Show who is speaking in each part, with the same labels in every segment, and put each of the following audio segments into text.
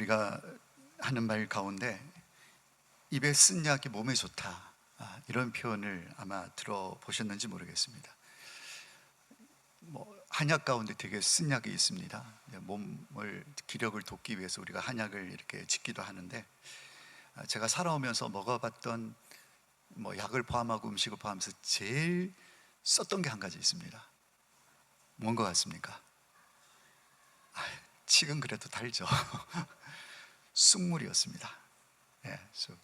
Speaker 1: 우리가 하는 말 가운데 입에 쓴 약이 몸에 좋다, 이런 표현을 아마 들어보셨는지 모르겠습니다. 한약 가운데 되게 쓴 약이 있습니다. 몸을 기력을 돋기 위해서 우리가 한약을 이렇게 짓기도 하는데, 제가 살아오면서 먹어봤던 약을 포함하고 음식을 포함해서 제일 썼던 게 한 가지 있습니다. 뭔 것 같습니까? 지금 그래도 달죠. 쑥물이었습니다. 쑥.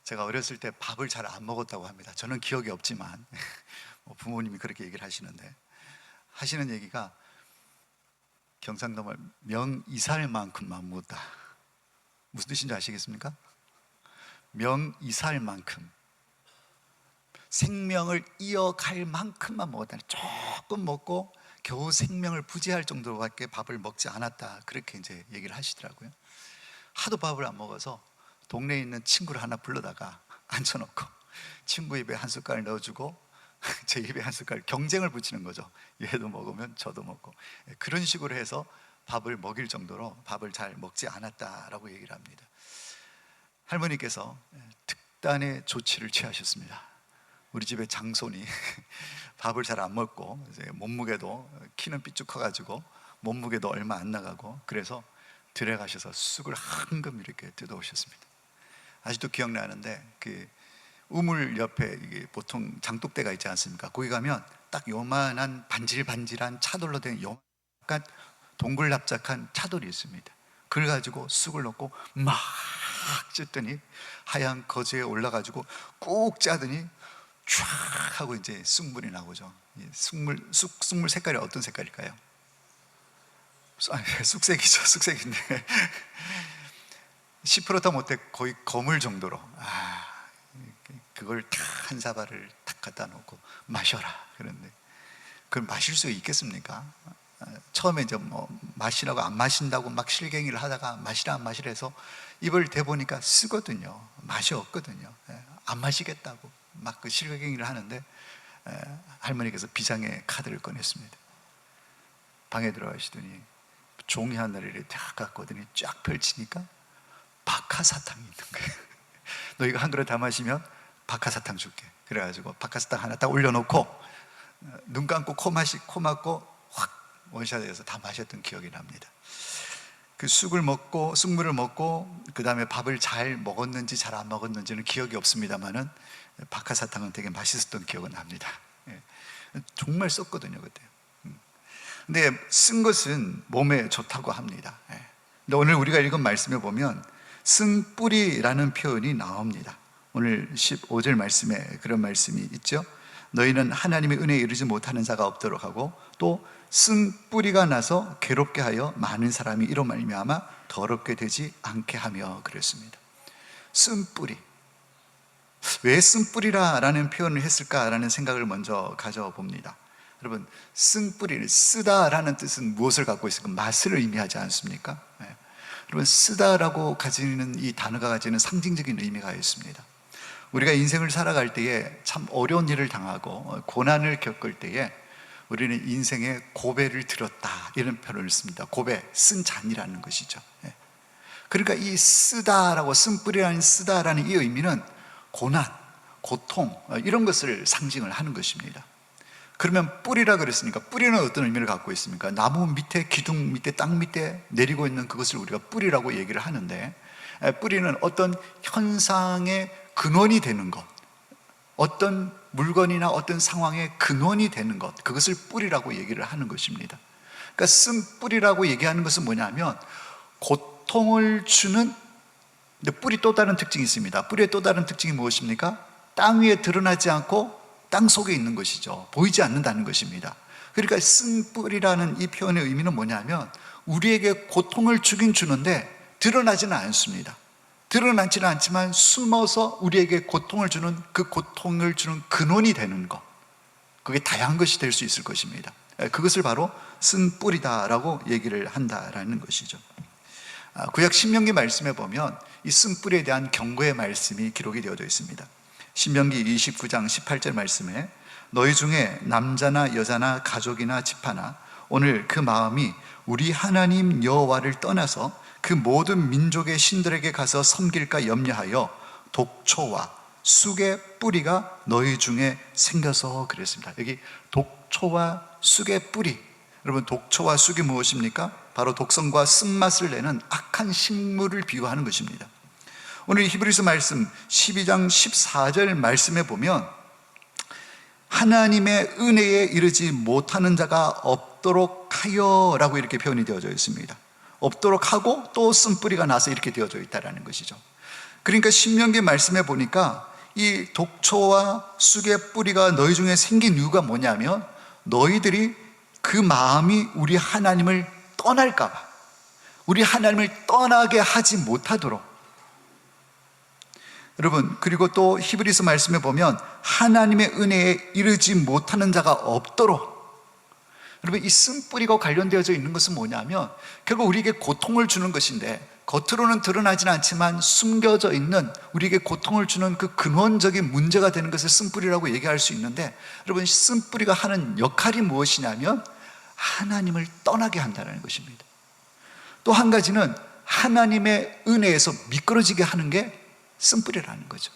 Speaker 1: 제가 어렸을 때 밥을 잘 안 먹었다고 합니다. 저는 기억이 없지만 부모님이 그렇게 얘기를 하시는 얘기가, 경상도 말 명이살만큼만 묻다. 무슨 뜻인지 아시겠습니까? 명이살만큼, 생명을 이어갈 만큼만 먹었다니, 조금 먹고 겨우 생명을 부지할 정도로밖에 밥을 먹지 않았다, 그렇게 이제 얘기를 하시더라고요. 하도 밥을 안 먹어서 동네에 있는 친구를 하나 불러다가 앉혀놓고 친구 입에 한 숟갈 넣어주고 제 입에 한 숟갈, 경쟁을 붙이는 거죠. 얘도 먹으면 저도 먹고, 그런 식으로 해서 밥을 먹일 정도로 밥을 잘 먹지 않았다라고 얘기를 합니다. 할머니께서 특단의 조치를 취하셨습니다. 우리 집의 장손이 밥을 잘 안 먹고, 이제 몸무게도, 키는 삐쭉 커가지고 몸무게도 얼마 안 나가고, 그래서 들에 가셔서 쑥을 한금 이렇게 뜯어오셨습니다. 아직도 기억나는데, 그 우물 옆에 이게 보통 장독대가 있지 않습니까? 거기 가면 딱 요만한 반질반질한 차돌로 된 약간 동글납작한 차돌이 있습니다. 그걸 가지고 쑥을 넣고 막 찢더니 하얀 거즈에 올라가지고 꾹 짜더니 쫙 하고 이제 쑥물이 나오죠. 쑥물 색깔이 어떤 색깔일까요? 쑥색이죠. 쑥색인데 시퍼렇다 못해 거의 거물 정도로, 그걸 다 한 사발을 탁 갖다 놓고 마셔라. 그런데 그걸 마실 수 있겠습니까? 처음에 이제 마시라고 안 마신다고 막 실갱이를 하다가 마시라 안 마시라 해서 입을 대보니까 쓰거든요. 맛이 없거든요. 안 마시겠다고 막 그 실갱이를 하는데, 할머니께서 비장의 카드를 꺼냈습니다. 방에 들어가시더니 종이 하나를 딱 갖고 오더니 쫙 펼치니까 박하사탕이 있는 거예요. 너 이거 한 그릇 다 마시면 박하사탕 줄게. 그래가지고 박하사탕 하나 딱 올려놓고 눈 감고 코 막고 확 원샷해서 다 마셨던 기억이 납니다. 그 쑥물을 먹고 그 다음에 밥을 잘 먹었는지 잘 안 먹었는지는 기억이 없습니다만은 박하사탕은 되게 맛있었던 기억은 납니다. 정말 썼거든요 그때. 근데 쓴 것은 몸에 좋다고 합니다. 근데 오늘 우리가 읽은 말씀에 보면 쓴뿌리라는 표현이 나옵니다. 오늘 15절 말씀에 그런 말씀이 있죠. 너희는 하나님의 은혜에 이르지 못하는 자가 없도록 하고, 또 쓴뿌리가 나서 괴롭게 하여 많은 사람이 이로 말미암아 더럽게 되지 않게 하며, 그랬습니다. 쓴뿌리, 왜 쓴뿌리라는 표현을 했을까라는 생각을 먼저 가져봅니다. 여러분, 쓴뿌리는 쓰다라는 뜻은 무엇을 갖고 있을까? 맛을 의미하지 않습니까? 여러분, 쓰다라고 가지는 이 단어가 가지는 상징적인 의미가 있습니다. 우리가 인생을 살아갈 때에 참 어려운 일을 당하고 고난을 겪을 때에 우리는 인생의 고배를 들었다, 이런 표현을 씁니다. 고배, 쓴 잔이라는 것이죠. 그러니까 이 쓰다라고, 쓴뿌리라는 쓰다라는 이 의미는 고난, 고통, 이런 것을 상징을 하는 것입니다. 그러면 뿌리라 그랬으니까 뿌리는 어떤 의미를 갖고 있습니까? 나무 밑에, 기둥 밑에, 땅 밑에 내리고 있는 그것을 우리가 뿌리라고 얘기를 하는데, 뿌리는 어떤 현상의 근원이 되는 것, 어떤 물건이나 어떤 상황의 근원이 되는 것, 그것을 뿌리라고 얘기를 하는 것입니다. 그러니까 쓴 뿌리라고 얘기하는 것은 뭐냐면 고통을 주는, 근데 뿌리 또 다른 특징이 있습니다. 뿌리의 또 다른 특징이 무엇입니까? 땅 위에 드러나지 않고 땅 속에 있는 것이죠. 보이지 않는다는 것입니다. 그러니까 쓴 뿌리라는 이 표현의 의미는 뭐냐면 우리에게 고통을 주긴 주는데 드러나지는 않습니다. 드러나지는 않지만 숨어서 우리에게 고통을 주는, 그 고통을 주는 근원이 되는 것, 그게 다양한 것이 될 수 있을 것입니다. 그것을 바로 쓴 뿌리다라고 얘기를 한다라는 것이죠. 구약 신명기 말씀에 보면 이 쓴 뿌리에 대한 경고의 말씀이 기록이 되어져 있습니다. 신명기 29장 18절 말씀에, 너희 중에 남자나 여자나 가족이나 집하나 오늘 그 마음이 우리 하나님 여호와를 떠나서 그 그 모든 민족의 신들에게 가서 섬길까 염려하여 독초와 쑥의 뿌리가 너희 중에 생겨서 그랬습니다. 여기 독초와 쑥의 뿌리, 여러분 독초와 쑥이 무엇입니까? 바로 독성과 쓴맛을 내는 악한 식물을 비유하는 것입니다. 오늘 히브리서 말씀 12장 14절 말씀에 보면 하나님의 은혜에 이르지 못하는 자가 없도록 하여 라고 이렇게 표현이 되어져 있습니다. 없도록 하고 또 쓴뿌리가 나서 이렇게 되어져 있다는 것이죠. 그러니까 신명기 말씀에 보니까 이 독초와 쑥의 뿌리가 너희 중에 생긴 이유가 뭐냐면 너희들이 그 마음이 우리 하나님을 떠날까 봐, 우리 하나님을 떠나게 하지 못하도록. 여러분, 그리고 또 히브리서 말씀에 보면 하나님의 은혜에 이르지 못하는 자가 없도록. 여러분, 이 쓴뿌리가 관련되어져 있는 것은 뭐냐면 결국 우리에게 고통을 주는 것인데 겉으로는 드러나지는 않지만 숨겨져 있는 우리에게 고통을 주는 그 근원적인 문제가 되는 것을 쓴뿌리라고 얘기할 수 있는데, 여러분, 쓴뿌리가 하는 역할이 무엇이냐면 하나님을 떠나게 한다는 것입니다. 또 한 가지는 하나님의 은혜에서 미끄러지게 하는 게 쓴뿌리라는 거죠.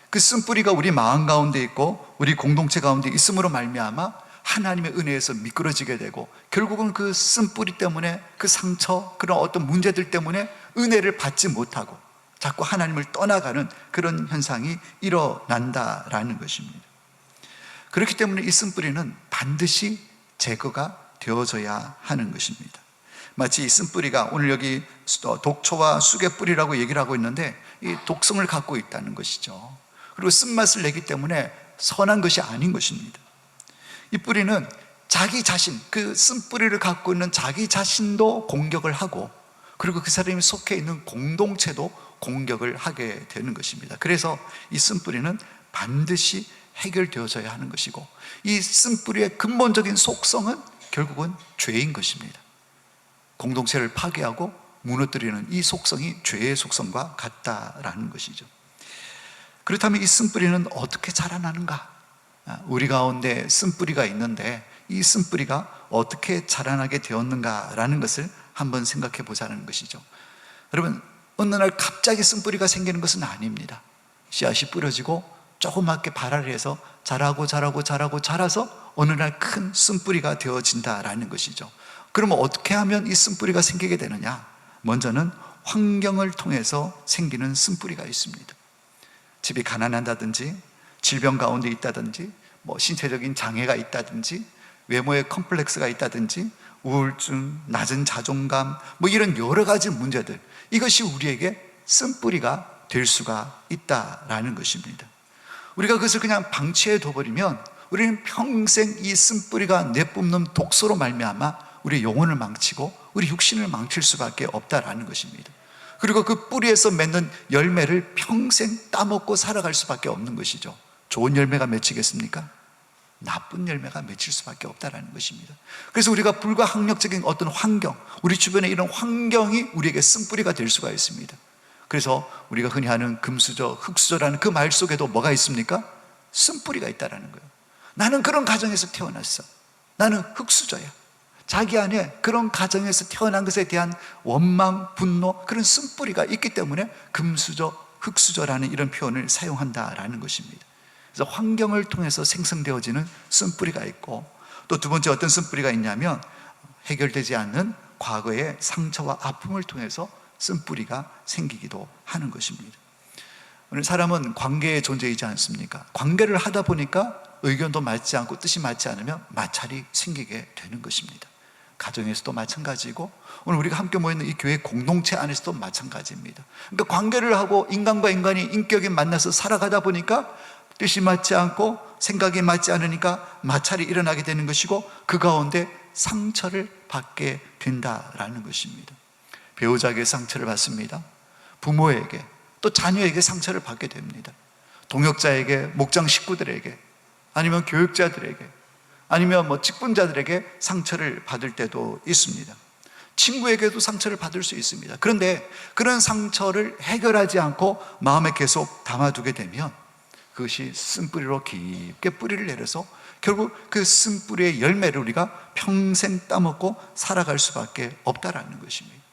Speaker 1: 그 쓴뿌리가 우리 마음 가운데 있고 우리 공동체 가운데 있음으로 말미암아 하나님의 은혜에서 미끄러지게 되고 결국은 그 쓴뿌리 때문에 그 상처, 그런 어떤 문제들 때문에 은혜를 받지 못하고 자꾸 하나님을 떠나가는 그런 현상이 일어난다라는 것입니다. 그렇기 때문에 이 쓴뿌리는 반드시 제거가 되어져야 하는 것입니다. 마치 이 쓴뿌리가 오늘 여기 독초와 쑥의 뿌리라고 얘기를 하고 있는데 이 독성을 갖고 있다는 것이죠. 그리고 쓴맛을 내기 때문에 선한 것이 아닌 것입니다. 이 뿌리는 자기 자신, 그 쓴뿌리를 갖고 있는 자기 자신도 공격을 하고 그리고 그 사람이 속해 있는 공동체도 공격을 하게 되는 것입니다. 그래서 이 쓴뿌리는 반드시 해결되어져야 하는 것이고 이 쓴뿌리의 근본적인 속성은 결국은 죄인 것입니다. 공동체를 파괴하고 무너뜨리는 이 속성이 죄의 속성과 같다라는 것이죠. 그렇다면 이 쓴뿌리는 어떻게 자라나는가? 우리 가운데 쓴뿌리가 있는데 이 쓴뿌리가 어떻게 자라나게 되었는가라는 것을 한번 생각해 보자는 것이죠. 여러분, 어느 날 갑자기 쓴뿌리가 생기는 것은 아닙니다. 씨앗이 뿌려지고 조그맣게 발화를 해서 자라서 어느 날 큰 쓴뿌리가 되어진다라는 것이죠. 그러면 어떻게 하면 이 쓴뿌리가 생기게 되느냐? 먼저는 환경을 통해서 생기는 쓴뿌리가 있습니다. 집이 가난하다든지 질병 가운데 있다든지 신체적인 장애가 있다든지 외모에 컴플렉스가 있다든지 우울증, 낮은 자존감 이런 여러 가지 문제들, 이것이 우리에게 쓴뿌리가 될 수가 있다라는 것입니다. 우리가 그것을 그냥 방치해 둬버리면 우리는 평생 이 쓴뿌리가 내뿜는 독소로 말미암아 우리 영혼을 망치고 우리 육신을 망칠 수밖에 없다라는 것입니다. 그리고 그 뿌리에서 맺는 열매를 평생 따먹고 살아갈 수밖에 없는 것이죠. 좋은 열매가 맺히겠습니까? 나쁜 열매가 맺힐 수밖에 없다는 것입니다. 그래서 우리가 불가항력적인 어떤 환경, 우리 주변에 이런 환경이 우리에게 쓴뿌리가 될 수가 있습니다. 그래서 우리가 흔히 하는 금수저, 흙수저라는 그 말 속에도 뭐가 있습니까? 쓴뿌리가 있다는 거예요. 나는 그런 가정에서 태어났어. 나는 흙수저야. 자기 안에 그런 가정에서 태어난 것에 대한 원망, 분노, 그런 쓴뿌리가 있기 때문에 금수저, 흙수저라는 이런 표현을 사용한다라는 것입니다. 그래서 환경을 통해서 생성되어지는 쓴뿌리가 있고, 또 두 번째 어떤 쓴뿌리가 있냐면 해결되지 않는 과거의 상처와 아픔을 통해서 쓴뿌리가 생기기도 하는 것입니다. 오늘 사람은 관계의 존재이지 않습니까? 관계를 하다 보니까 의견도 맞지 않고 뜻이 맞지 않으면 마찰이 생기게 되는 것입니다. 가정에서도 마찬가지고 오늘 우리가 함께 모여있는 이 교회 공동체 안에서도 마찬가지입니다. 그러니까 관계를 하고 인간과 인간이 인격이 만나서 살아가다 보니까 뜻이 맞지 않고 생각이 맞지 않으니까 마찰이 일어나게 되는 것이고 그 가운데 상처를 받게 된다라는 것입니다. 배우자에게 상처를 받습니다. 부모에게, 또 자녀에게 상처를 받게 됩니다. 동역자에게, 목장 식구들에게, 아니면 교육자들에게, 아니면 직분자들에게 상처를 받을 때도 있습니다. 친구에게도 상처를 받을 수 있습니다. 그런데 그런 상처를 해결하지 않고 마음에 계속 담아두게 되면 그것이 쓴뿌리로 깊게 뿌리를 내려서 결국 그 쓴뿌리의 열매를 우리가 평생 따먹고 살아갈 수밖에 없다라는 것입니다.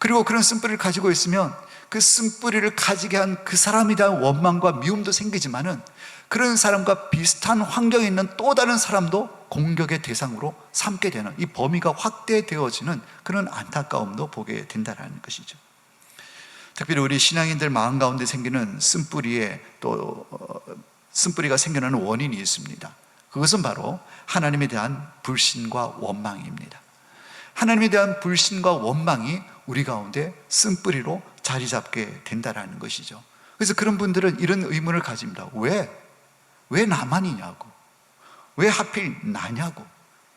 Speaker 1: 그리고 그런 쓴뿌리를 가지고 있으면 그 쓴뿌리를 가지게 한 그 사람에 대한 원망과 미움도 생기지만은 그런 사람과 비슷한 환경에 있는 또 다른 사람도 공격의 대상으로 삼게 되는, 이 범위가 확대되어지는 그런 안타까움도 보게 된다는 것이죠. 특별히 우리 신앙인들 마음 가운데 생기는 쓴뿌리에 또 쓴뿌리가 생겨나는 원인이 있습니다. 그것은 바로 하나님에 대한 불신과 원망입니다. 하나님에 대한 불신과 원망이 우리 가운데 쓴뿌리로 자리 잡게 된다는 것이죠. 그래서 그런 분들은 이런 의문을 가집니다. 왜 나만이냐고, 왜 하필 나냐고,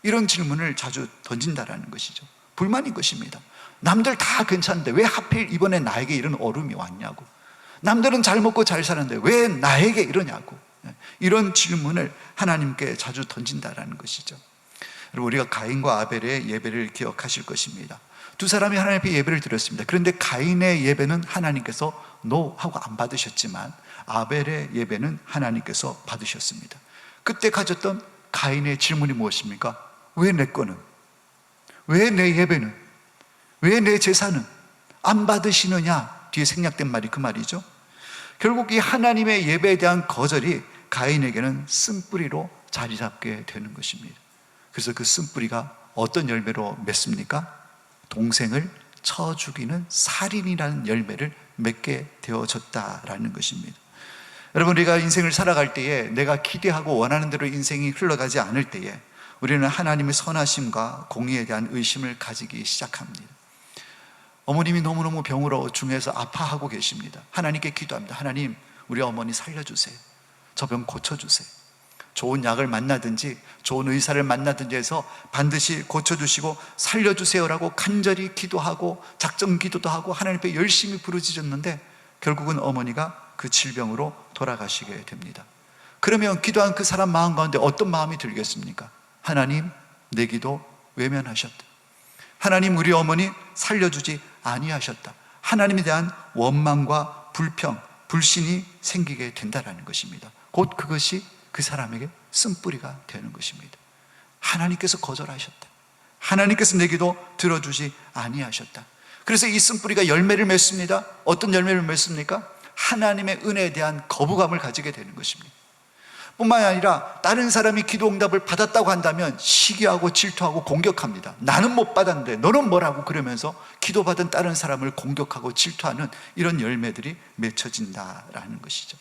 Speaker 1: 이런 질문을 자주 던진다는 것이죠. 불만인 것입니다. 남들 다 괜찮은데 왜 하필 이번에 나에게 이런 어려움이 왔냐고, 남들은 잘 먹고 잘 사는데 왜 나에게 이러냐고, 이런 질문을 하나님께 자주 던진다는 것이죠. 여러분, 우리가 가인과 아벨의 예배를 기억하실 것입니다. 두 사람이 하나님 앞에 예배를 드렸습니다. 그런데 가인의 예배는 하나님께서 노 하고 안 받으셨지만 아벨의 예배는 하나님께서 받으셨습니다. 그때 가졌던 가인의 질문이 무엇입니까? 왜 내 거는? 왜 내 예배는? 왜 내 제사는 안 받으시느냐? 뒤에 생략된 말이 그 말이죠. 결국 이 하나님의 예배에 대한 거절이 가인에게는 쓴뿌리로 자리 잡게 되는 것입니다. 그래서 그 쓴뿌리가 어떤 열매로 맺습니까? 동생을 쳐 죽이는 살인이라는 열매를 맺게 되어졌다라는 것입니다. 여러분, 우리가 인생을 살아갈 때에 내가 기대하고 원하는 대로 인생이 흘러가지 않을 때에 우리는 하나님의 선하심과 공의에 대한 의심을 가지기 시작합니다. 어머님이 너무너무 병으로 중해서 아파하고 계십니다. 하나님께 기도합니다. 하나님, 우리 어머니 살려주세요. 저 병 고쳐주세요. 좋은 약을 만나든지 좋은 의사를 만나든지 해서 반드시 고쳐주시고 살려주세요라고 간절히 기도하고 작정 기도도 하고 하나님께 열심히 부르짖었는데 결국은 어머니가 그 질병으로 돌아가시게 됩니다. 그러면 기도한 그 사람 마음 가운데 어떤 마음이 들겠습니까? 하나님, 내 기도 외면하셨다. 하나님, 우리 어머니 살려주지 아니하셨다. 하나님에 대한 원망과 불평, 불신이 생기게 된다는 것입니다. 곧 그것이 그 사람에게 쓴뿌리가 되는 것입니다. 하나님께서 거절하셨다. 하나님께서 내 기도 들어주지 아니하셨다. 그래서 이 쓴뿌리가 열매를 맺습니다. 어떤 열매를 맺습니까? 하나님의 은혜에 대한 거부감을 가지게 되는 것입니다. 뿐만 아니라 다른 사람이 기도 응답을 받았다고 한다면 시기하고 질투하고 공격합니다. 나는 못 받았는데 너는 뭐라고, 그러면서 기도받은 다른 사람을 공격하고 질투하는 이런 열매들이 맺혀진다라는 것이죠.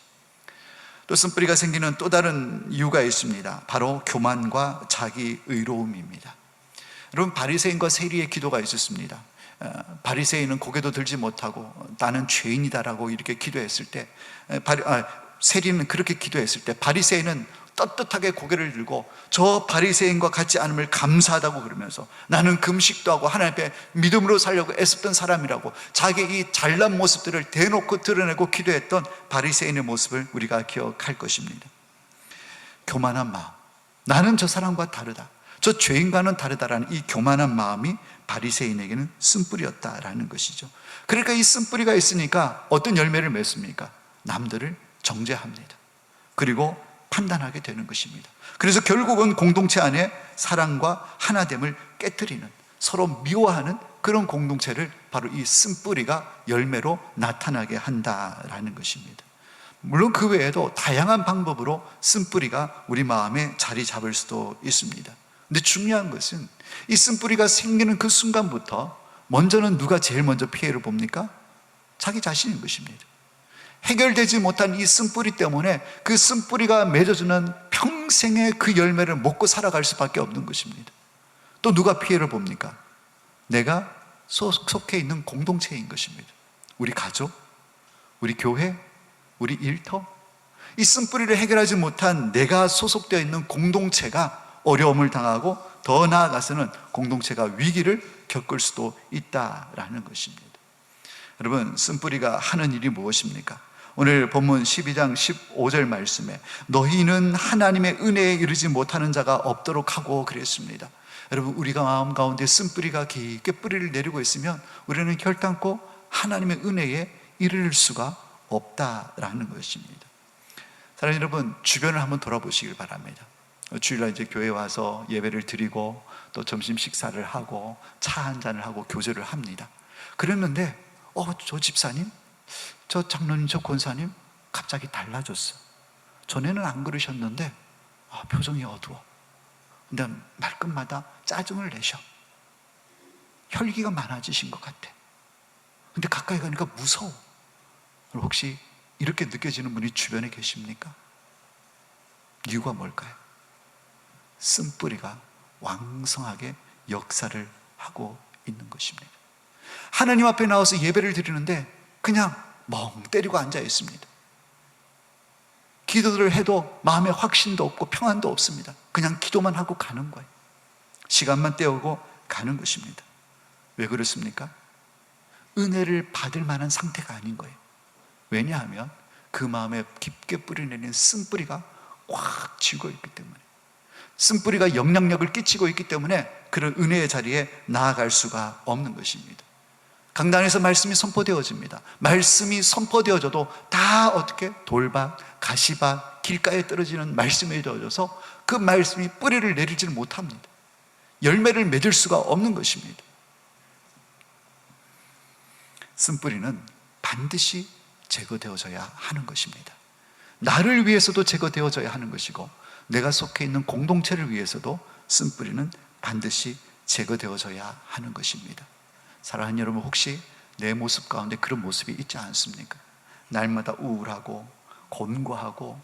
Speaker 1: 또 쓴뿌리가 생기는 또 다른 이유가 있습니다. 바로 교만과 자기 의로움입니다. 여러분, 바리새인과 세리의 기도가 있었습니다. 바리새인은 고개도 들지 못하고 나는 죄인이다라고 이렇게 기도했을 때, 세리는 그렇게 기도했을 때 바리새인은 떳떳하게 고개를 들고 저 바리새인과 같지 않음을 감사하다고 그러면서 나는 금식도 하고 하나님 앞에 믿음으로 살려고 애썼던 사람이라고 자기 이 잘난 모습들을 대놓고 드러내고 기도했던 바리새인의 모습을 우리가 기억할 것입니다. 교만한 마음, 나는 저 사람과 다르다, 저 죄인과는 다르다라는 이 교만한 마음이 바리새인에게는 쓴뿌리였다라는 것이죠. 그러니까 이 쓴뿌리가 있으니까 어떤 열매를 맺습니까? 남들을 정죄합니다. 그리고 판단하게 되는 것입니다. 그래서 결국은 공동체 안에 사랑과 하나됨을 깨트리는, 서로 미워하는 그런 공동체를 바로 이 쓴뿌리가 열매로 나타나게 한다라는 것입니다. 물론 그 외에도 다양한 방법으로 쓴뿌리가 우리 마음에 자리 잡을 수도 있습니다. 근데 중요한 것은 이 쓴뿌리가 생기는 그 순간부터 먼저는 누가 제일 먼저 피해를 봅니까? 자기 자신인 것입니다. 해결되지 못한 이 쓴뿌리 때문에 그 쓴뿌리가 맺어주는 평생의 그 열매를 먹고 살아갈 수밖에 없는 것입니다. 또 누가 피해를 봅니까? 내가 속해 있는 공동체인 것입니다. 우리 가족, 우리 교회, 우리 일터, 이 쓴뿌리를 해결하지 못한 내가 소속되어 있는 공동체가 어려움을 당하고 더 나아가서는 공동체가 위기를 겪을 수도 있다라는 것입니다. 여러분, 쓴뿌리가 하는 일이 무엇입니까? 오늘 본문 12장 15절 말씀에 너희는 하나님의 은혜에 이르지 못하는 자가 없도록 하고 그랬습니다. 여러분, 우리가 마음 가운데 쓴뿌리가 깊게 뿌리를 내리고 있으면 우리는 결단코 하나님의 은혜에 이를 수가 없다라는 것입니다. 사랑하는 여러분, 주변을 한번 돌아보시길 바랍니다. 주일날 이제 교회 와서 예배를 드리고 또 점심 식사를 하고 차 한 잔을 하고 교제를 합니다. 그랬는데 저 집사님, 저 장로님, 저 권사님 갑자기 달라졌어. 전에는 안 그러셨는데 표정이 어두워. 근데 말끝마다 짜증을 내셔. 혈기가 많아지신 것 같아. 근데 가까이 가니까 무서워. 혹시 이렇게 느껴지는 분이 주변에 계십니까? 이유가 뭘까요? 쓴뿌리가 왕성하게 역사를 하고 있는 것입니다. 하나님 앞에 나와서 예배를 드리는데 그냥 멍 때리고 앉아 있습니다. 기도를 해도 마음에 확신도 없고 평안도 없습니다. 그냥 기도만 하고 가는 거예요. 시간만 때우고 가는 것입니다. 왜 그렇습니까? 은혜를 받을 만한 상태가 아닌 거예요. 왜냐하면 그 마음에 깊게 뿌리내린 쓴뿌리가 꽉 쥐고 있기 때문에, 쓴뿌리가 영향력을 끼치고 있기 때문에 그런 은혜의 자리에 나아갈 수가 없는 것입니다. 강단에서 말씀이 선포되어집니다. 말씀이 선포되어져도 다 어떻게 돌밭, 가시밭, 길가에 떨어지는 말씀이 되어져서 그 말씀이 뿌리를 내리지를 못합니다. 열매를 맺을 수가 없는 것입니다. 쓴뿌리는 반드시 제거되어져야 하는 것입니다. 나를 위해서도 제거되어져야 하는 것이고, 내가 속해 있는 공동체를 위해서도 쓴뿌리는 반드시 제거되어져야 하는 것입니다. 사랑하는 여러분, 혹시 내 모습 가운데 그런 모습이 있지 않습니까? 날마다 우울하고 곤고하고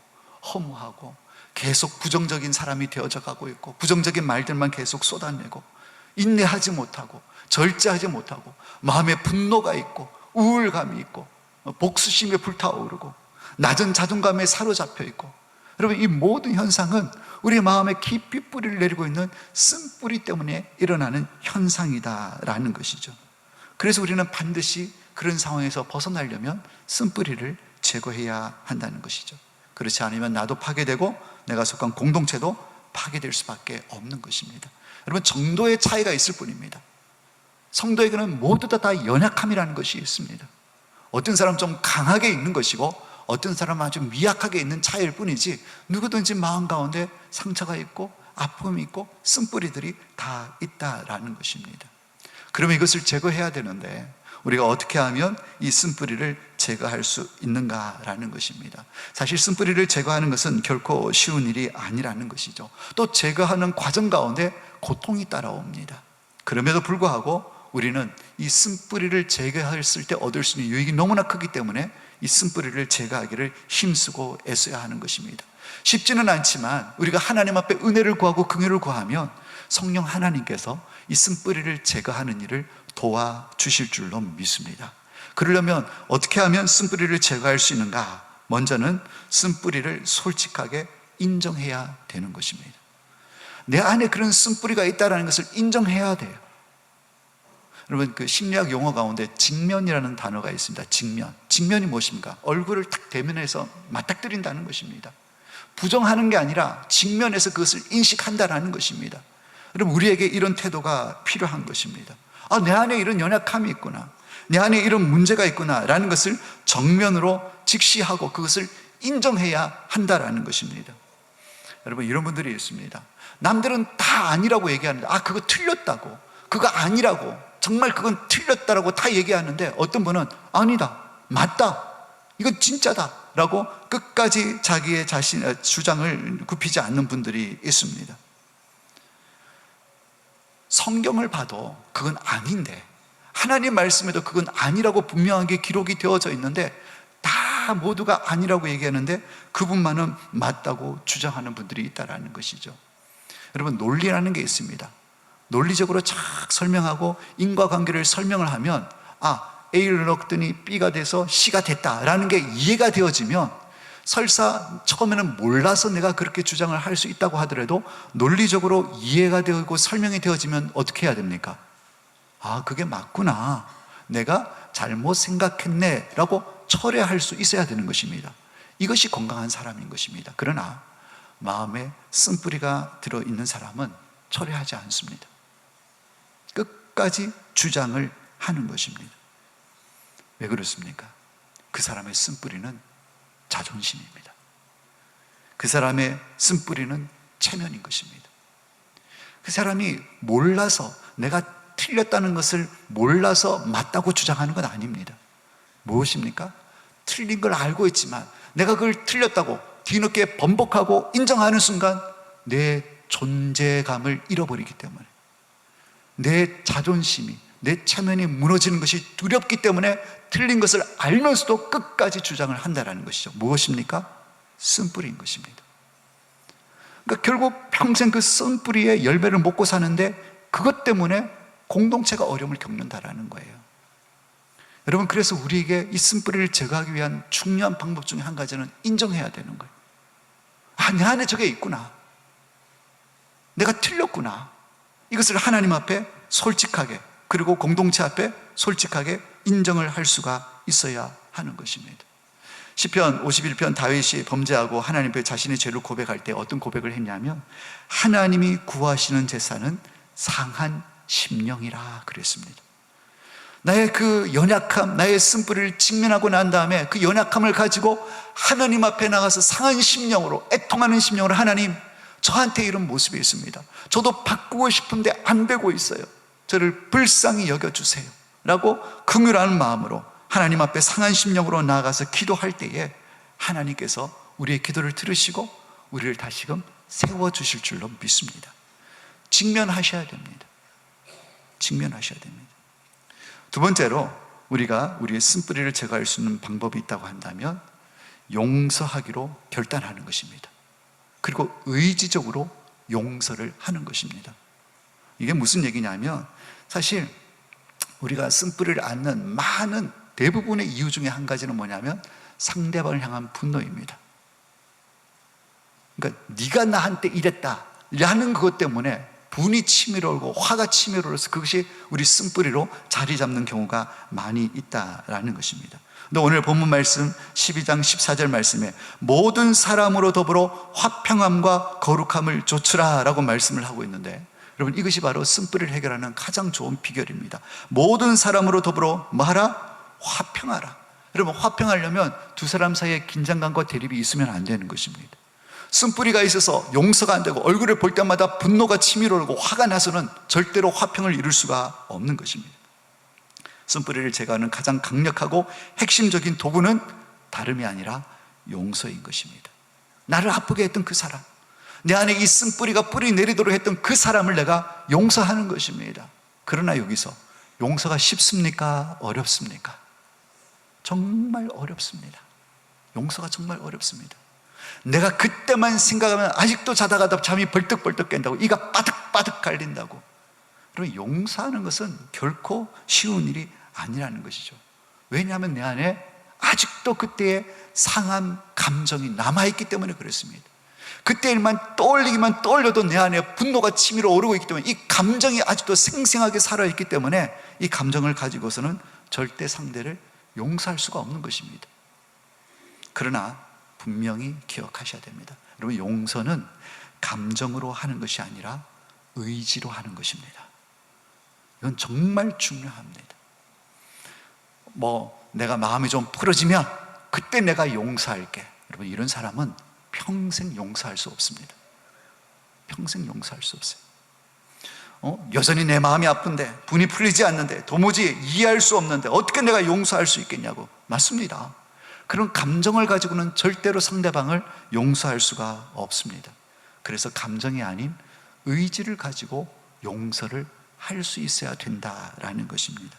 Speaker 1: 허무하고 계속 부정적인 사람이 되어져 가고 있고, 부정적인 말들만 계속 쏟아내고, 인내하지 못하고 절제하지 못하고, 마음에 분노가 있고 우울감이 있고 복수심에 불타오르고 낮은 자존감에 사로잡혀 있고, 여러분, 이 모든 현상은 우리 마음에 깊이 뿌리를 내리고 있는 쓴뿌리 때문에 일어나는 현상이다라는 것이죠. 그래서 우리는 반드시 그런 상황에서 벗어나려면 쓴뿌리를 제거해야 한다는 것이죠. 그렇지 않으면 나도 파괴되고 내가 속한 공동체도 파괴될 수밖에 없는 것입니다. 여러분, 정도의 차이가 있을 뿐입니다. 성도에게는 모두 다 연약함이라는 것이 있습니다. 어떤 사람은 좀 강하게 있는 것이고 어떤 사람은 아주 미약하게 있는 차이일 뿐이지, 누구든지 마음 가운데 상처가 있고 아픔이 있고 쓴뿌리들이 다 있다라는 것입니다. 그러면 이것을 제거해야 되는데 우리가 어떻게 하면 이 쓴뿌리를 제거할 수 있는가라는 것입니다. 사실 쓴뿌리를 제거하는 것은 결코 쉬운 일이 아니라는 것이죠. 또 제거하는 과정 가운데 고통이 따라옵니다. 그럼에도 불구하고 우리는 이 쓴뿌리를 제거했을 때 얻을 수 있는 유익이 너무나 크기 때문에 이 쓴뿌리를 제거하기를 힘쓰고 애써야 하는 것입니다. 쉽지는 않지만 우리가 하나님 앞에 은혜를 구하고 긍휼을 구하면 성령 하나님께서 이 쓴뿌리를 제거하는 일을 도와주실 줄로 믿습니다. 그러려면 어떻게 하면 쓴뿌리를 제거할 수 있는가? 먼저는 쓴뿌리를 솔직하게 인정해야 되는 것입니다. 내 안에 그런 쓴뿌리가 있다는 것을 인정해야 돼요. 여러분, 그 심리학 용어 가운데 직면이라는 단어가 있습니다. 직면이 무엇입니까? 얼굴을 탁 대면해서 맞닥뜨린다는 것입니다. 부정하는 게 아니라 직면해서 그것을 인식한다는 것입니다. 여러분, 우리에게 이런 태도가 필요한 것입니다. 내 안에 이런 연약함이 있구나, 내 안에 이런 문제가 있구나 라는 것을 정면으로 직시하고 그것을 인정해야 한다라는 것입니다. 여러분, 이런 분들이 있습니다. 남들은 다 아니라고 얘기하는데 그거 틀렸다고, 그거 아니라고, 정말 그건 틀렸다라고 다 얘기하는데 어떤 분은 아니다, 맞다, 이건 진짜다 라고 끝까지 자기의 주장을 굽히지 않는 분들이 있습니다. 성경을 봐도 그건 아닌데, 하나님 말씀에도 그건 아니라고 분명하게 기록이 되어져 있는데 다 모두가 아니라고 얘기하는데 그분만은 맞다고 주장하는 분들이 있다는 것이죠. 여러분, 논리라는 게 있습니다. 논리적으로 착 설명하고 인과관계를 설명을 하면 A를 넣었더니 B가 돼서 C가 됐다라는 게 이해가 되어지면, 설사 처음에는 몰라서 내가 그렇게 주장을 할 수 있다고 하더라도 논리적으로 이해가 되고 설명이 되어지면 어떻게 해야 됩니까? 그게 맞구나, 내가 잘못 생각했네 라고 철회할 수 있어야 되는 것입니다. 이것이 건강한 사람인 것입니다. 그러나 마음에 쓴뿌리가 들어있는 사람은 철회하지 않습니다. 끝까지 주장을 하는 것입니다. 왜 그렇습니까? 그 사람의 쓴뿌리는 자존심입니다. 그 사람의 쓴뿌리는 체면인 것입니다. 그 사람이 몰라서 내가 틀렸다는 것을 몰라서 맞다고 주장하는 건 아닙니다. 무엇입니까? 틀린 걸 알고 있지만 내가 그걸 틀렸다고 뒤늦게 번복하고 인정하는 순간 내 존재감을 잃어버리기 때문에, 내 자존심이, 내 체면이 무너지는 것이 두렵기 때문에 틀린 것을 알면서도 끝까지 주장을 한다는 것이죠. 무엇입니까? 쓴뿌리인 것입니다. 그러니까 결국 평생 그 쓴뿌리의 열매를 먹고 사는데 그것 때문에 공동체가 어려움을 겪는다라는 거예요. 여러분, 그래서 우리에게 이 쓴뿌리를 제거하기 위한 중요한 방법 중에 한 가지는 인정해야 되는 거예요. 아, 내 안에 저게 있구나. 내가 틀렸구나. 이것을 하나님 앞에 솔직하게, 그리고 공동체 앞에 솔직하게 인정을 할 수가 있어야 하는 것입니다. 시편 51편 다윗이 범죄하고 하나님 앞에 자신의 죄를 고백할 때 어떤 고백을 했냐면, 하나님이 구하시는 제사는 상한 심령이라 그랬습니다. 나의 그 연약함, 나의 쓴뿌리를 직면하고 난 다음에 그 연약함을 가지고 하나님 앞에 나가서 상한 심령으로, 애통하는 심령으로, 하나님, 저한테 이런 모습이 있습니다. 저도 바꾸고 싶은데 안 되고 있어요. 저를 불쌍히 여겨주세요 라고 긍휼하는 마음으로 하나님 앞에 상한 심령으로 나아가서 기도할 때에 하나님께서 우리의 기도를 들으시고 우리를 다시금 세워주실 줄로 믿습니다. 직면하셔야 됩니다. 직면하셔야 됩니다. 두 번째로, 우리가 우리의 쓴뿌리를 제거할 수 있는 방법이 있다고 한다면 용서하기로 결단하는 것입니다. 그리고 의지적으로 용서를 하는 것입니다. 이게 무슨 얘기냐면, 사실 우리가 쓴뿌리를 앓는 많은 대부분의 이유 중에 한 가지는 뭐냐면 상대방을 향한 분노입니다. 그러니까 네가 나한테 이랬다 라는 것 때문에 분이 치밀어오고 화가 치밀어오면서 그것이 우리 쓴뿌리로 자리 잡는 경우가 많이 있다라는 것입니다. 근데 오늘 본문 말씀 12장 14절 말씀에 모든 사람으로 더불어 화평함과 거룩함을 좇으라 라고 말씀을 하고 있는데, 여러분, 이것이 바로 쓴뿌리를 해결하는 가장 좋은 비결입니다. 모든 사람으로 더불어 뭐하라? 화평하라. 여러분, 화평하려면 두 사람 사이에 긴장감과 대립이 있으면 안 되는 것입니다. 쓴뿌리가 있어서 용서가 안 되고 얼굴을 볼 때마다 분노가 치밀어오고 화가 나서는 절대로 화평을 이룰 수가 없는 것입니다. 쓴뿌리를 제거하는 가장 강력하고 핵심적인 도구는 다름이 아니라 용서인 것입니다. 나를 아프게 했던 그 사람, 내 안에 이 쓴뿌리가 뿌리 내리도록 했던 그 사람을 내가 용서하는 것입니다. 그러나 여기서 용서가 쉽습니까? 어렵습니까? 정말 어렵습니다. 용서가 정말 어렵습니다. 내가 그때만 생각하면 아직도 자다가도 잠이 벌떡벌떡 깬다고, 이가 빠득빠득 갈린다고. 그럼 용서하는 것은 결코 쉬운 일이 아니라는 것이죠. 왜냐하면 내 안에 아직도 그때의 상한 감정이 남아있기 때문에 그렇습니다. 그때 일만 떠올리기만 떠올려도 내 안에 분노가 치밀어 오르고 있기 때문에, 이 감정이 아직도 생생하게 살아있기 때문에 이 감정을 가지고서는 절대 상대를 용서할 수가 없는 것입니다. 그러나 분명히 기억하셔야 됩니다. 여러분, 용서는 감정으로 하는 것이 아니라 의지로 하는 것입니다. 이건 정말 중요합니다. 내가 마음이 좀 풀어지면 그때 내가 용서할게. 여러분, 이런 사람은 평생 용서할 수 없습니다. 평생 용서할 수 없어요. 여전히 내 마음이 아픈데, 분이 풀리지 않는데, 도무지 이해할 수 없는데 어떻게 내가 용서할 수 있겠냐고. 맞습니다. 그런 감정을 가지고는 절대로 상대방을 용서할 수가 없습니다. 그래서 감정이 아닌 의지를 가지고 용서를 할 수 있어야 된다라는 것입니다.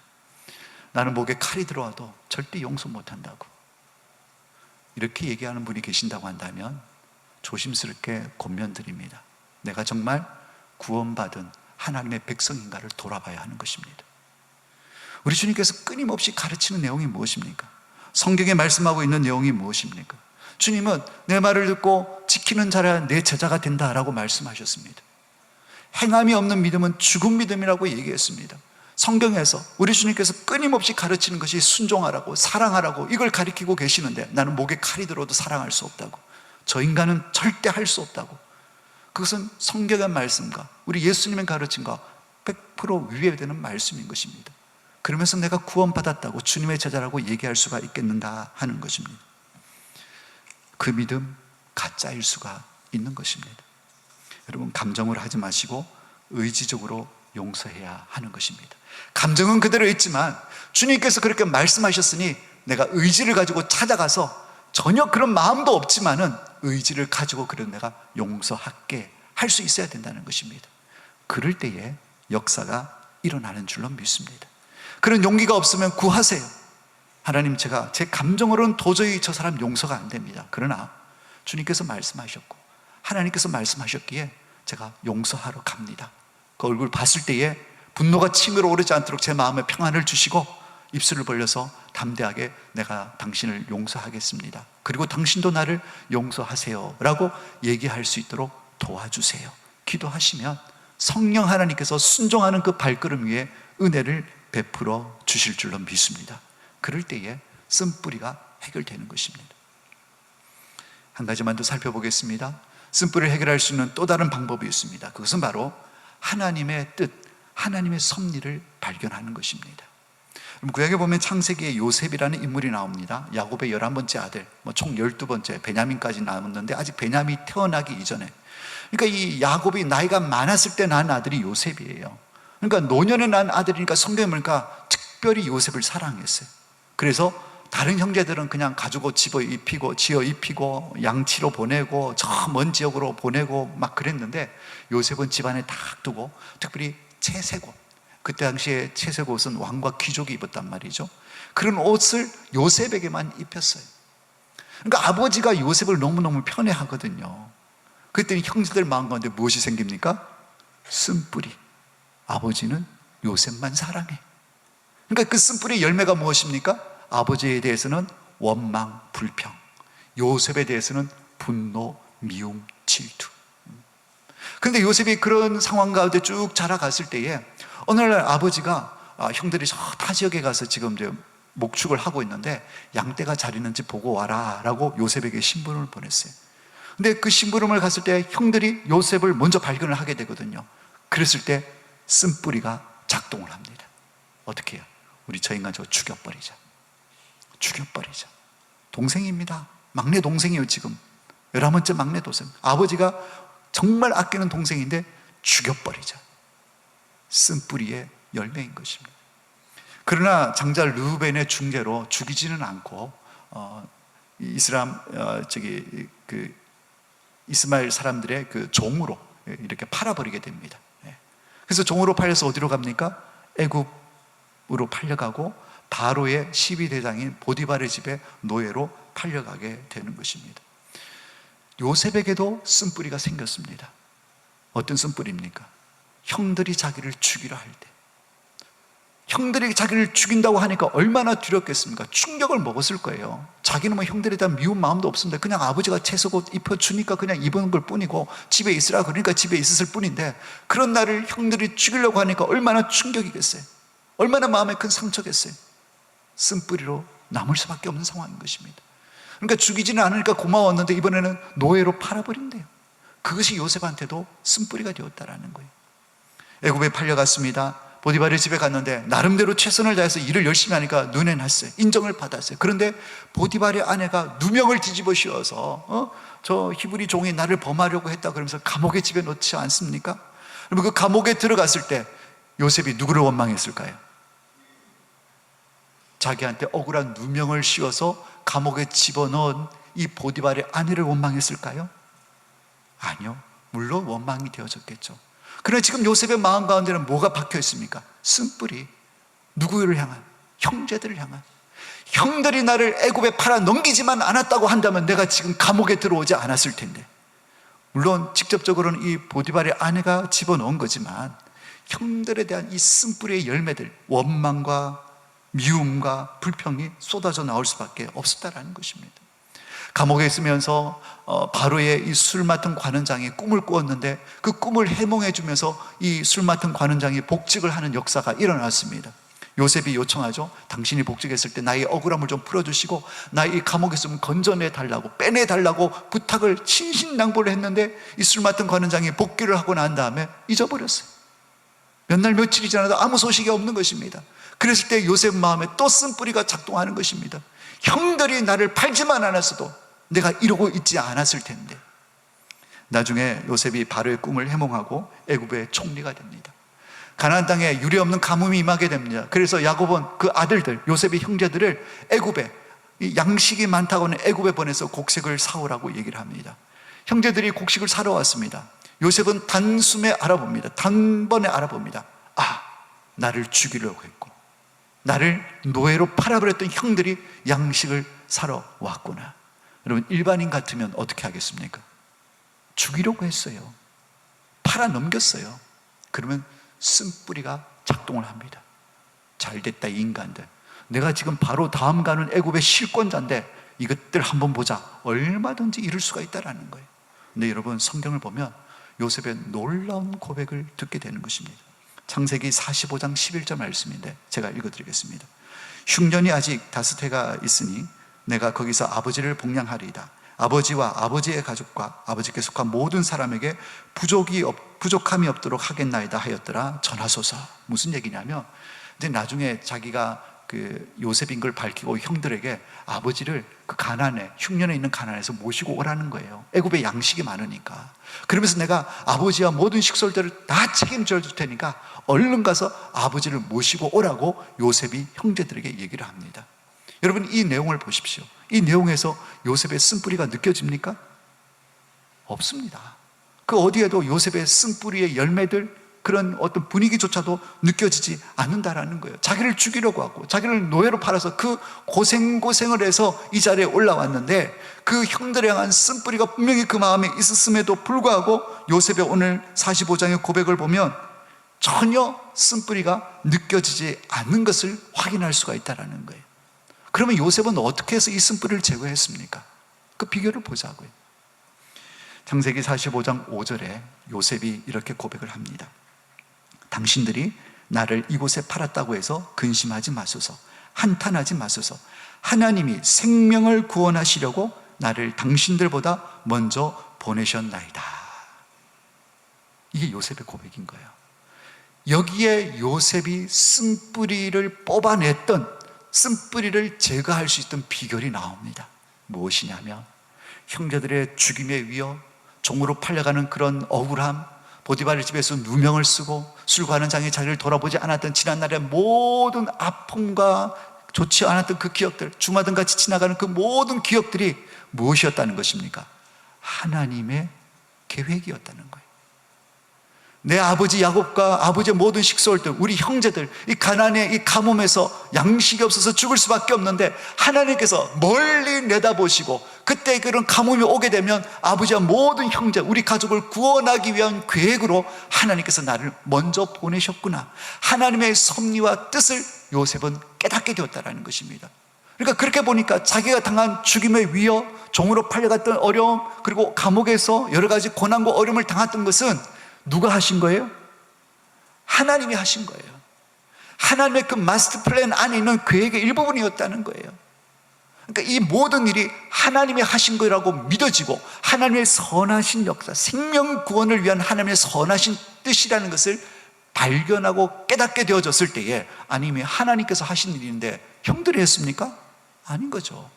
Speaker 1: 나는 목에 칼이 들어와도 절대 용서 못한다고, 이렇게 얘기하는 분이 계신다고 한다면 조심스럽게 권면드립니다. 내가 정말 구원받은 하나님의 백성인가를 돌아봐야 하는 것입니다. 우리 주님께서 끊임없이 가르치는 내용이 무엇입니까? 성경에 말씀하고 있는 내용이 무엇입니까? 주님은 내 말을 듣고 지키는 자라 내 제자가 된다라고 말씀하셨습니다. 행함이 없는 믿음은 죽은 믿음이라고 얘기했습니다. 성경에서 우리 주님께서 끊임없이 가르치는 것이 순종하라고, 사랑하라고, 이걸 가르치고 계시는데 나는 목에 칼이 들어도 사랑할 수 없다고, 저 인간은 절대 할 수 없다고. 그것은 성경의 말씀과 우리 예수님의 가르침과 100% 위배되는 말씀인 것입니다. 그러면서 내가 구원받았다고 주님의 제자라고 얘기할 수가 있겠는가 하는 것입니다. 그 믿음 가짜일 수가 있는 것입니다. 여러분, 감정으로 하지 마시고 의지적으로 용서해야 하는 것입니다. 감정은 그대로 있지만 주님께서 그렇게 말씀하셨으니 내가 의지를 가지고 찾아가서 전혀 그런 마음도 없지만은 의지를 가지고 그런 내가 용서할게 할 수 있어야 된다는 것입니다. 그럴 때에 역사가 일어나는 줄로 믿습니다. 그런 용기가 없으면 구하세요. 하나님, 제가 제 감정으로는 도저히 저 사람 용서가 안 됩니다. 그러나 주님께서 말씀하셨고 하나님께서 말씀하셨기에 제가 용서하러 갑니다. 그 얼굴 봤을 때에 분노가 치밀어 오르지 않도록 제 마음에 평안을 주시고 입술을 벌려서 담대하게 내가 당신을 용서하겠습니다. 그리고 당신도 나를 용서하세요 라고 얘기할 수 있도록 도와주세요. 기도하시면 성령 하나님께서 순종하는 그 발걸음 위에 은혜를 베풀어 주실 줄로 믿습니다. 그럴 때에 쓴뿌리가 해결되는 것입니다. 한 가지만 더 살펴보겠습니다. 쓴뿌리를 해결할 수 있는 또 다른 방법이 있습니다. 그것은 바로 하나님의 뜻, 하나님의 섭리를 발견하는 것입니다. 구약에 보면 창세기에 요셉이라는 인물이 나옵니다. 야곱의 11번째 아들, 총 12번째 베냐민까지 나왔는데 아직 베냐민이 태어나기 이전에, 그러니까 이 야곱이 나이가 많았을 때 낳은 아들이 요셉이에요. 그러니까 노년에 낳은 아들이니까 성경에 보니까 특별히 요셉을 사랑했어요. 그래서 다른 형제들은 그냥 가지고 지어 입히고 양치로 보내고 저 먼 지역으로 보내고 막 그랬는데 요셉은 집안에 딱 두고 특별히 채색옷, 그때 당시에 채색옷은 왕과 귀족이 입었단 말이죠. 그런 옷을 요셉에게만 입혔어요. 그러니까 아버지가 요셉을 너무너무 편애하거든요. 그랬더니 형제들 마음 가운데 무엇이 생깁니까? 쓴뿌리. 아버지는 요셉만 사랑해. 그러니까 그 쓴뿌리의 열매가 무엇입니까? 아버지에 대해서는 원망, 불평, 요셉에 대해서는 분노, 미움, 질투. 그런데 요셉이 그런 상황 가운데 쭉 자라갔을 때에 어느 날 아버지가 형들이 저 타 지역에 가서 지금 이제 목축을 하고 있는데 양떼가 잘 있는지 보고 와라 라고 요셉에게 심부름을 보냈어요. 근데 그 심부름을 갔을 때 형들이 요셉을 먼저 발견을 하게 되거든요. 그랬을 때 쓴뿌리가 작동을 합니다. 어떻게 해요? 우리 저 인간 저거 죽여버리자. 동생입니다. 막내 동생이에요. 지금 11번째 막내 동생. 아버지가 정말 아끼는 동생인데 죽여버리자. 쓴뿌리의 열매인 것입니다. 그러나 장자 르우벤의 중재로 죽이지는 않고 이스마엘 사람들의 그 종으로 이렇게 팔아버리게 됩니다. 그래서 종으로 팔려서 어디로 갑니까? 애굽으로 팔려가고 바로의 12대장인 보디발의 집에 노예로 팔려가게 되는 것입니다. 요셉에게도 쓴뿌리가 생겼습니다. 어떤 쓴뿌리입니까? 형들이 자기를 죽이려 할 때, 형들이 자기를 죽인다고 하니까 얼마나 두렵겠습니까? 충격을 먹었을 거예요. 자기는 뭐 형들에 대한 미운 마음도 없습니다. 그냥 아버지가 채석옷 입혀주니까 그냥 입은 걸 뿐이고 집에 있으라 그러니까 집에 있었을 뿐인데 그런 나를 형들이 죽이려고 하니까 얼마나 충격이겠어요? 얼마나 마음에 큰 상처겠어요? 쓴뿌리로 남을 수밖에 없는 상황인 것입니다. 그러니까 죽이지는 않으니까 고마웠는데 이번에는 노예로 팔아버린대요. 그것이 요셉한테도 쓴뿌리가 되었다라는 거예요. 애굽에 팔려갔습니다. 보디발의 집에 갔는데 나름대로 최선을 다해서 일을 열심히 하니까 눈에 났어요. 인정을 받았어요. 그런데 보디발의 아내가 누명을 뒤집어 씌워서 저 히브리 종이 나를 범하려고 했다 그러면서 감옥에 집에 넣지 않습니까? 그러면 그 감옥에 들어갔을 때 요셉이 누구를 원망했을까요? 자기한테 억울한 누명을 씌워서 감옥에 집어넣은 이 보디발의 아내를 원망했을까요? 아니요. 물론 원망이 되어졌겠죠. 그러나 지금 요셉의 마음 가운데는 뭐가 박혀 있습니까? 쓴뿌리. 누구를 향한? 형제들을 향한. 형들이 나를 애굽에 팔아 넘기지만 않았다고 한다면 내가 지금 감옥에 들어오지 않았을 텐데. 물론 직접적으로는 이 보디발의 아내가 집어넣은 거지만 형들에 대한 이 쓴뿌리의 열매들, 원망과 미움과 불평이 쏟아져 나올 수밖에 없었다라는 것입니다. 감옥에 있으면서 바로의 이 술 맡은 관원장이 꿈을 꾸었는데 그 꿈을 해몽해 주면서 이 술 맡은 관원장이 복직을 하는 역사가 일어났습니다. 요셉이 요청하죠. 당신이 복직했을 때 나의 억울함을 좀 풀어주시고 나의 이 감옥에 있으면 건져내 달라고, 빼내 달라고 부탁을 신신당부를 했는데 이 술 맡은 관원장이 복귀를 하고 난 다음에 잊어버렸어요. 몇 날 며칠이 지나도 아무 소식이 없는 것입니다. 그랬을 때 요셉 마음에 또 쓴뿌리가 작동하는 것입니다. 형들이 나를 팔지만 않았어도 내가 이러고 있지 않았을 텐데. 나중에 요셉이 바로의 꿈을 해몽하고 애굽의 총리가 됩니다. 가나안 땅에 유례 없는 가뭄이 임하게 됩니다. 그래서 야곱은 그 아들들, 요셉의 형제들을 애굽에, 이 양식이 많다고 하는 애굽에 보내서 곡식을 사오라고 얘기를 합니다. 형제들이 곡식을 사러 왔습니다. 요셉은 단숨에 알아봅니다. 단번에 알아봅니다. 아, 나를 죽이려고 했고 나를 노예로 팔아버렸던 형들이 양식을 사러 왔구나. 여러분, 일반인 같으면 어떻게 하겠습니까? 죽이려고 했어요. 팔아 넘겼어요. 그러면 쓴뿌리가 작동을 합니다. 잘됐다 이 인간들, 내가 지금 바로 다음 가는 애굽의 실권자인데 이것들 한번 보자, 얼마든지 이룰 수가 있다라는 거예요. 근데 여러분, 성경을 보면 요셉의 놀라운 고백을 듣게 되는 것입니다. 창세기 45장 11절 말씀인데 제가 읽어드리겠습니다. 흉년이 아직 5해가 있으니 내가 거기서 아버지를 복량하리이다. 아버지와 아버지의 가족과 아버지께 속한 모든 사람에게 부족함이 없도록 하겠나이다 하였더라. 전하소서. 무슨 얘기냐면, 이제 나중에 자기가 그 요셉인 걸 밝히고 형들에게 아버지를 그 가나안에, 흉년에 있는 가나안에서 모시고 오라는 거예요. 애굽에 양식이 많으니까. 그러면서 내가 아버지와 모든 식솔들을 다 책임져 줄 테니까 얼른 가서 아버지를 모시고 오라고 요셉이 형제들에게 얘기를 합니다. 여러분, 이 내용을 보십시오. 이 내용에서 요셉의 쓴뿌리가 느껴집니까? 없습니다. 그 어디에도 요셉의 쓴뿌리의 열매들, 그런 어떤 분위기조차도 느껴지지 않는다라는 거예요. 자기를 죽이려고 하고 자기를 노예로 팔아서 그 고생을 해서 이 자리에 올라왔는데 그 형들에 향한 쓴뿌리가 분명히 그 마음에 있었음에도 불구하고 요셉의 오늘 45장의 고백을 보면 전혀 쓴뿌리가 느껴지지 않는 것을 확인할 수가 있다는 거예요. 그러면 요셉은 어떻게 해서 이 쓴뿌리를 제거했습니까? 그 비결을 보자고요. 창세기 45장 5절에 요셉이 이렇게 고백을 합니다. 당신들이 나를 이곳에 팔았다고 해서 근심하지 마소서, 한탄하지 마소서. 하나님이 생명을 구원하시려고 나를 당신들보다 먼저 보내셨나이다. 이게 요셉의 고백인 거예요. 여기에 요셉이 쓴뿌리를 뽑아냈던, 쓴뿌리를 제거할 수 있던 비결이 나옵니다. 무엇이냐면 형제들의 죽임의 위협, 종으로 팔려가는 그런 억울함, 보디발의 집에서 누명을 쓰고 술과하는 장에 자기를 돌아보지 않았던 지난날의 모든 아픔과 좋지 않았던 그 기억들, 주마등같이 지나가는 그 모든 기억들이 무엇이었다는 것입니까? 하나님의 계획이었다는 거예요. 내 아버지 야곱과 아버지의 모든 식솔들, 우리 형제들, 이 가나안의 이 가뭄에서 양식이 없어서 죽을 수밖에 없는데 하나님께서 멀리 내다보시고 그때 그런 가뭄이 오게 되면 아버지와 모든 형제, 우리 가족을 구원하기 위한 계획으로 하나님께서 나를 먼저 보내셨구나. 하나님의 섭리와 뜻을 요셉은 깨닫게 되었다는 것입니다. 그러니까 그렇게 보니까 자기가 당한 죽임의 위협, 종으로 팔려갔던 어려움, 그리고 감옥에서 여러 가지 고난과 어려움을 당했던 것은 누가 하신 거예요? 하나님이 하신 거예요. 하나님의 그 마스터 플랜 안에 있는 계획의 일부분이었다는 거예요. 그러니까 이 모든 일이 하나님이 하신 거라고 믿어지고 하나님의 선하신 역사, 생명 구원을 위한 하나님의 선하신 뜻이라는 것을 발견하고 깨닫게 되어졌을 때에, 아니면 하나님께서 하신 일인데 형들이 했습니까? 아닌 거죠.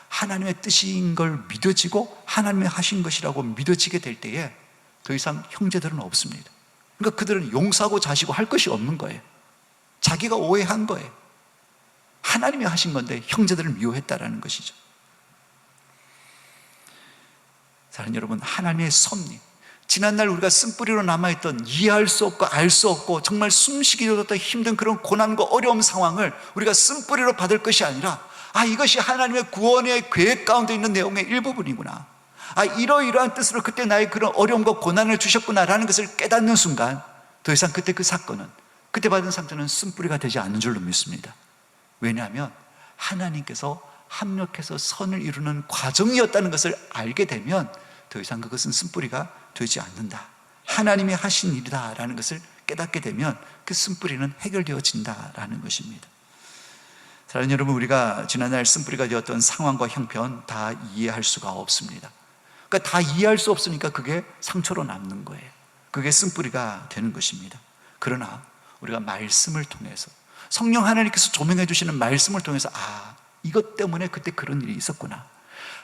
Speaker 1: 하나님의 뜻인 걸 믿어지고 하나님이 하신 것이라고 믿어지게 될 때에 더 이상 형제들은 없습니다. 그러니까 그들은 용서하고 자시고 할 것이 없는 거예요. 자기가 오해한 거예요. 하나님이 하신 건데 형제들을 미워했다라는 것이죠. 사랑하는 여러분, 하나님의 섭리, 지난날 우리가 쓴뿌리로 남아있던 이해할 수 없고 알 수 없고 정말 숨쉬기도 힘든 그런 고난과 어려움 상황을 우리가 쓴뿌리로 받을 것이 아니라, 아, 이것이 하나님의 구원의 계획 가운데 있는 내용의 일부분이구나, 아, 이러이러한 뜻으로 그때 나의 그런 어려움과 고난을 주셨구나라는 것을 깨닫는 순간 더 이상 그때 그 사건은, 그때 받은 상처는 쓴뿌리가 되지 않는 줄로 믿습니다. 왜냐하면 하나님께서 합력해서 선을 이루는 과정이었다는 것을 알게 되면 더 이상 그것은 쓴뿌리가 되지 않는다. 하나님이 하신 일이다라는 것을 깨닫게 되면 그 쓴뿌리는 해결되어진다라는 것입니다. 사랑하는 여러분, 우리가 지난날 쓴뿌리가 되었던 상황과 형편 다 이해할 수가 없습니다. 그러니까 다 이해할 수 없으니까 그게 상처로 남는 거예요. 그게 쓴뿌리가 되는 것입니다. 그러나 우리가 말씀을 통해서, 성령 하나님께서 조명해 주시는 말씀을 통해서, 아, 이것 때문에 그때 그런 일이 있었구나,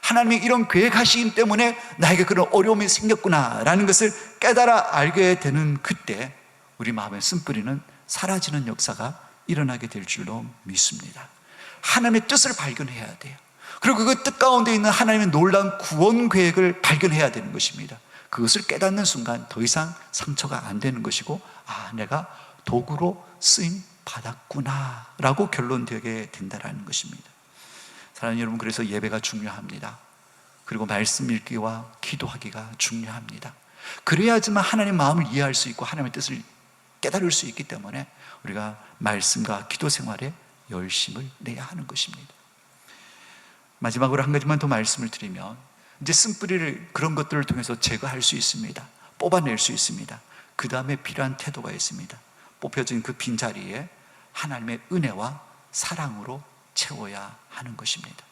Speaker 1: 하나님이 이런 계획하시기 때문에 나에게 그런 어려움이 생겼구나 라는 것을 깨달아 알게 되는 그때 우리 마음의 쓴뿌리는 사라지는 역사가 일어나게 될 줄로 믿습니다. 하나님의 뜻을 발견해야 돼요. 그리고 그 뜻 가운데 있는 하나님의 놀라운 구원 계획을 발견해야 되는 것입니다. 그것을 깨닫는 순간 더 이상 상처가 안 되는 것이고, 아, 내가 도구로 쓰임 받았구나 라고 결론되게 된다는 것입니다. 사랑하는 여러분, 그래서 예배가 중요합니다. 그리고 말씀 읽기와 기도하기가 중요합니다. 그래야지만 하나님 마음을 이해할 수 있고 하나님의 뜻을 깨달을 수 있기 때문에 우리가 말씀과 기도 생활에 열심을 내야 하는 것입니다. 마지막으로 한 가지만 더 말씀을 드리면, 이제 쓴뿌리를 그런 것들을 통해서 제거할 수 있습니다. 뽑아낼 수 있습니다. 그 다음에 필요한 태도가 있습니다. 뽑혀진 그 빈자리에 하나님의 은혜와 사랑으로 채워야 하는 것입니다.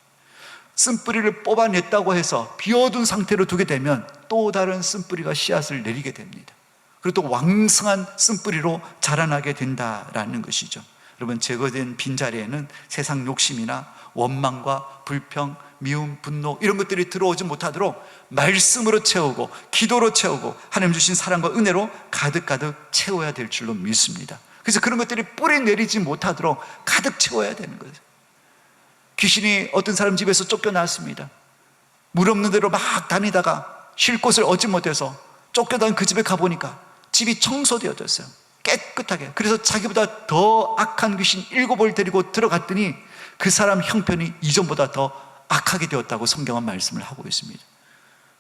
Speaker 1: 쓴뿌리를 뽑아냈다고 해서 비워둔 상태로 두게 되면 또 다른 쓴뿌리가 씨앗을 내리게 됩니다. 그리고 또 왕성한 쓴뿌리로 자라나게 된다라는 것이죠. 여러분, 제거된 빈자리에는 세상 욕심이나 원망과 불평, 미움, 분노 이런 것들이 들어오지 못하도록 말씀으로 채우고 기도로 채우고 하나님 주신 사랑과 은혜로 가득가득 채워야 될 줄로 믿습니다. 그래서 그런 것들이 뿌리 내리지 못하도록 가득 채워야 되는 거예요. 귀신이 어떤 사람 집에서 쫓겨났습니다. 물 없는 데로 막 다니다가 쉴 곳을 얻지 못해서 쫓겨난 그 집에 가보니까 집이 청소되어졌어요. 깨끗하게. 그래서 자기보다 더 악한 귀신 7을 데리고 들어갔더니 그 사람 형편이 이전보다 더 악하게 되었다고 성경은 말씀을 하고 있습니다.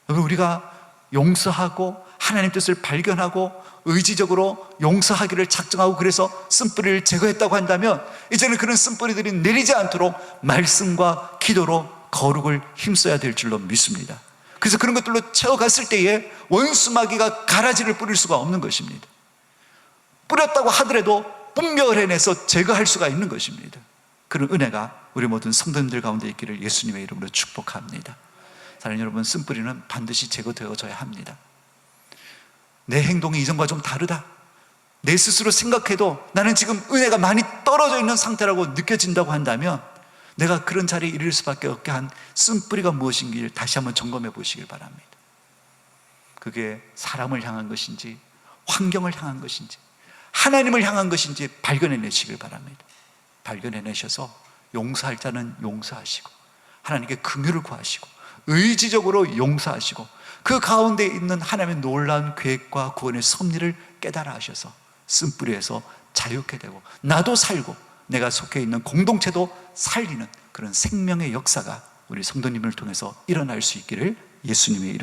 Speaker 1: 여러분, 우리가 용서하고 하나님 뜻을 발견하고 의지적으로 용서하기를 작정하고 그래서 쓴뿌리를 제거했다고 한다면 이제는 그런 쓴뿌리들이 내리지 않도록 말씀과 기도로 거룩을 힘써야 될 줄로 믿습니다. 그래서 그런 것들로 채워갔을 때에 원수마귀가 가라지를 뿌릴 수가 없는 것입니다. 뿌렸다고 하더라도 분별해내서 제거할 수가 있는 것입니다. 그런 은혜가 우리 모든 성도님들 가운데 있기를 예수님의 이름으로 축복합니다. 사랑하는 여러분, 쓴뿌리는 반드시 제거되어져야 합니다. 내 행동이 이전과 좀 다르다, 내 스스로 생각해도 나는 지금 은혜가 많이 떨어져 있는 상태라고 느껴진다고 한다면 내가 그런 자리에 이를 수밖에 없게 한 쓴뿌리가 무엇인지를 다시 한번 점검해 보시길 바랍니다. 그게 사람을 향한 것인지 환경을 향한 것인지 하나님을 향한 것인지 발견해내시길 바랍니다. 발견해내셔서 용서할 자는 용서하시고 하나님께 긍휼을 구하시고 의지적으로 용서하시고 그 가운데 있는 하나님의 놀라운 계획과 구원의 섭리를 깨달아 하셔서 쓴뿌리에서 자유케 되고 나도 살고 내가 속해 있는 공동체도 살리는 그런 생명의 역사가 우리 성도님을 통해서 일어날 수 있기를 예수님의 이름으로